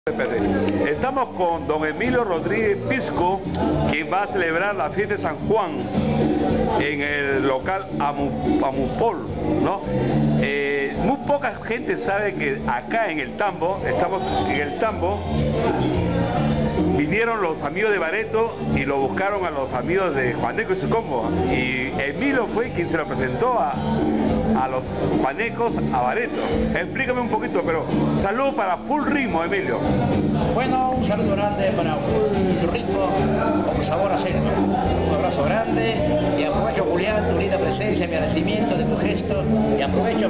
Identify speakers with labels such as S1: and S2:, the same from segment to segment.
S1: Estamos con don Emilio Rodríguez Pisco, quien va a celebrar la fiesta de San Juan en el local Amupol, ¿no? Muy poca gente sabe que acá en el Tambo, estamos en el Tambo, vinieron los amigos de Bareto y lo buscaron a los amigos de Juaneco y su combo. Y Emilio fue quien se lo presentó a los Juanecos, a Bareto. Explícame un poquito, pero saludos para Full Ritmo, Emilio.
S2: Bueno, un saludo grande para Full Ritmo con sabor a selva. Un abrazo grande y aprovecho, Julián, tu linda presencia, mi agradecimiento de tu gesto, y aprovecho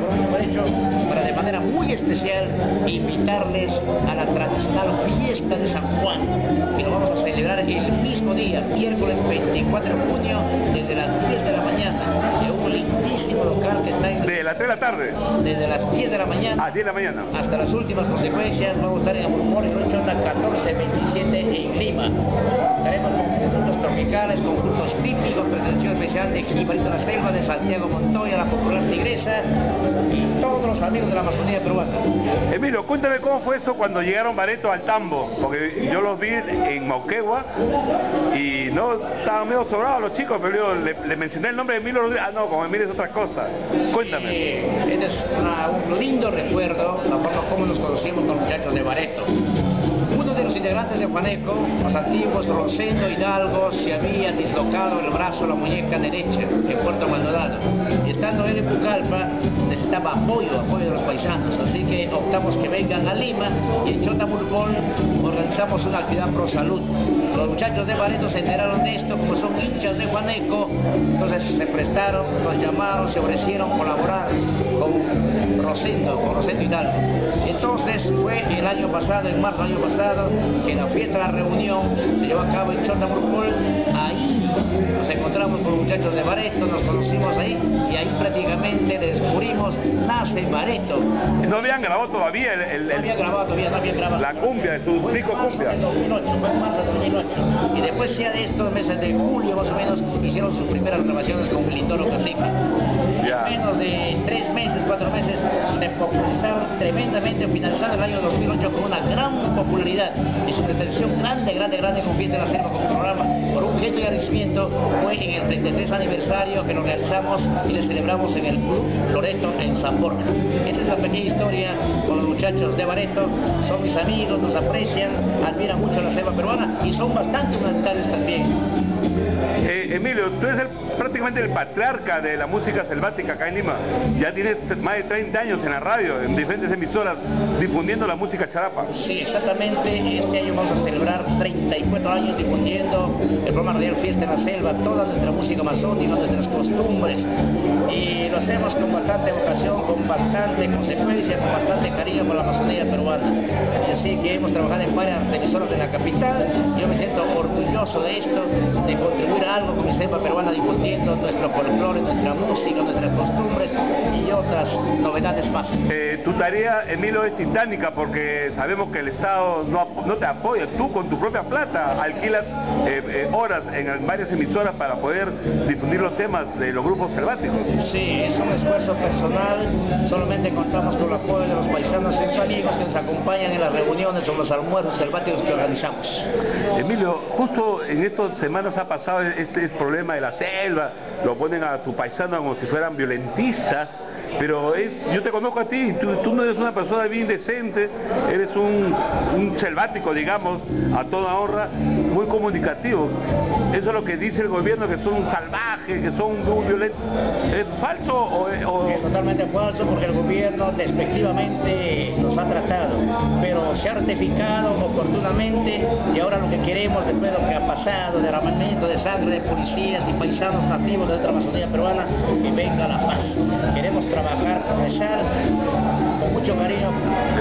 S2: para de manera muy especial invitarles a la tradicional fiesta de San Juan, que lo vamos a celebrar el mismo día, miércoles 24 de junio, desde las 10 de la mañana, en un lindísimo local que está en...
S1: ¿De las 3 de la tarde?
S2: Desde las 10 de la mañana.
S1: A 10 de la mañana.
S2: Hasta las últimas consecuencias. Vamos a estar en Amurmor y Rochota 1427 en Lima. Estaremos con frutos tropicales, con frutos típicos, presentación especial de Jibarito La Selva, de Santiago Montoya, la popular tigresa y todos los amigos de la Amazonía peruana.
S1: Emilio, cuéntame cómo fue eso cuando llegaron Bareto al Tambo, porque yo los vi en Moquegua y no estaban medio sobrados los chicos, pero yo le mencioné el nombre de Emilio Rodríguez. Ah, no, con Emilio es otra cosa. Cuéntame.
S2: Este es un lindo recuerdo, la forma como nos conocimos con los muchachos de Bareto. Uno de los integrantes de Juaneco, los antiguos Rosendo Hidalgo, se había dislocado el brazo, la muñeca derecha en Puerto Maldonado. Y estando él en Pucallpa, necesitaba apoyo de los paisanos. Así que optamos que vengan a Lima y en Chota Murpol organizamos una actividad pro salud. Los muchachos de Bareto se enteraron de esto, como son hinchas de Juaneco, entonces se prestaron, nos llamaron, se ofrecieron colaborar con Rosendo Hidalgo. Entonces fue el año pasado, en marzo del año pasado, que la fiesta de la reunión se llevó a cabo en Chota Murpol. Ahí nos encontramos con los muchachos de Bareto, nos conocimos ahí y ahí prácticamente descubrimos, nace Bareto.
S1: ¿No habían grabado todavía
S2: No había grabado.
S1: La cumbia de su disco cumbia?
S2: Fue en marzo del 2008. Y después ya de estos meses de julio más o menos hicieron sus primeras grabaciones con Lindoro Cacique. En menos de 3 meses, 4 meses se popularizaron tremendamente, finalizando el año 2008 con una gran popularidad y su pretensión grande con Fiesta de la Selva como programa por un gesto y agradecimiento fue en el 33 aniversario que lo realizamos y le celebramos en el Club Loreto en San Borja. Esa es la pequeña historia con los muchachos de Bareto. Son mis amigos, nos aprecian, admiran mucho la selva peruana y son bastante humanitarios también.
S1: Emilio, tú eres prácticamente el patriarca de la música selvática acá en Lima. Ya tienes más de 30 años en la radio, en diferentes emisoras, difundiendo la música charapa.
S2: Sí, exactamente. Este año vamos a celebrar 34 años difundiendo el programa radial Fiesta en la Selva, toda nuestra música amazónica, nuestras costumbres. Y lo hacemos con bastante vocación, con bastante consecuencia, con bastante cariño por la Amazonía peruana. Y así que hemos trabajado en varias emisoras de la capital. Yo me siento orgulloso de esto, de contribuir a algo con mi selva peruana, difundiendo nuestro folclore, nuestra música, nuestras costumbres y otras novedades más.
S1: Tu tarea, Emilio, es titánica porque sabemos que el Estado no te apoya. Tú con tu propia plata alquilas horas en varias emisoras para poder difundir los temas de los grupos selváticos.
S2: Sí, es un esfuerzo personal. Solamente contamos con el apoyo de los paisanos y amigos que nos acompañan en las reuniones o los almuerzos selváticos que organizamos.
S1: Emilio, justo en estas semanas ha pasado este problema de la selva, lo ponen a tu paisano como si fueran violentistas, pero yo te conozco a ti, tú no eres una persona bien decente, eres un selvático, digamos, a toda honra, muy comunicativo. Eso es lo que dice el gobierno, que son salvajes, que son muy violentos. ¿Es falso o...?
S2: Es totalmente falso, porque el gobierno despectivamente nos ha tratado, pero se ha ratificado oportunamente y ahora lo que queremos, después de lo que ha pasado, derramamiento de sangre de policías y paisanos nativos de nuestra Amazonía peruana, que venga la paz. Queremos trabajar, progresar con mucho cariño.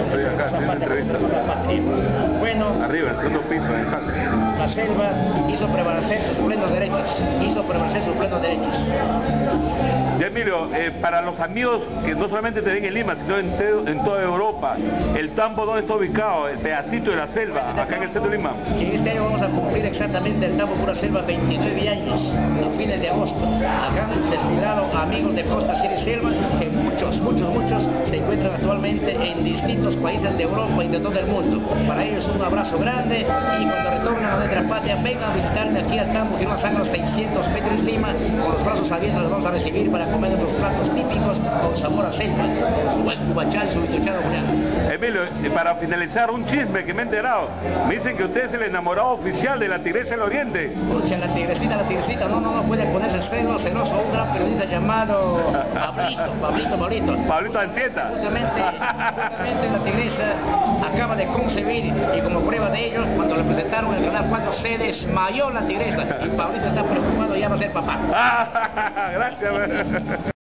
S1: Estoy acá haciendo entrevista.
S2: Bueno,
S1: arriba, el segundo piso, en el hall.
S2: La selva hizo prevalecer sus plenos derechos.
S1: Ya, Emilio, para los amigos que no solamente te ven en Lima, sino en toda Europa, ¿el Tambo dónde está ubicado? El pedacito de la selva, acá en el centro de Lima.
S2: Y en este año vamos a cumplir exactamente el Tambo Pura Selva 29 años, a fines de agosto. Acá han desfilado amigos de Costa, Sierra y Selva, que muchos se encuentran actualmente gente en distintos países de Europa y de todo el mundo. Para ellos un abrazo grande y cuando retornen a nuestra patria vengan a visitarme. Aquí estamos y nos hagan los 600 metros en Lima, con los brazos abiertos los vamos a recibir para comer nuestros platos típicos con sabor a selva, con su buen cubachal, su vituchado blanco.
S1: Emilio, para finalizar, un chisme que me he enterado. Me dicen que usted es el enamorado oficial de la Tigresa del Oriente.
S2: Escucha, la tigresita, no puede ponerse celoso, un gran periodista llamado Pablito.
S1: Pablito Antieta.
S2: Justamente la Tigresa acaba de concebir y como prueba de ello, cuando le presentaron el Canal 4 se desmayó la Tigresa y Pablito está preocupado, ya va a ser papá.
S1: Gracias.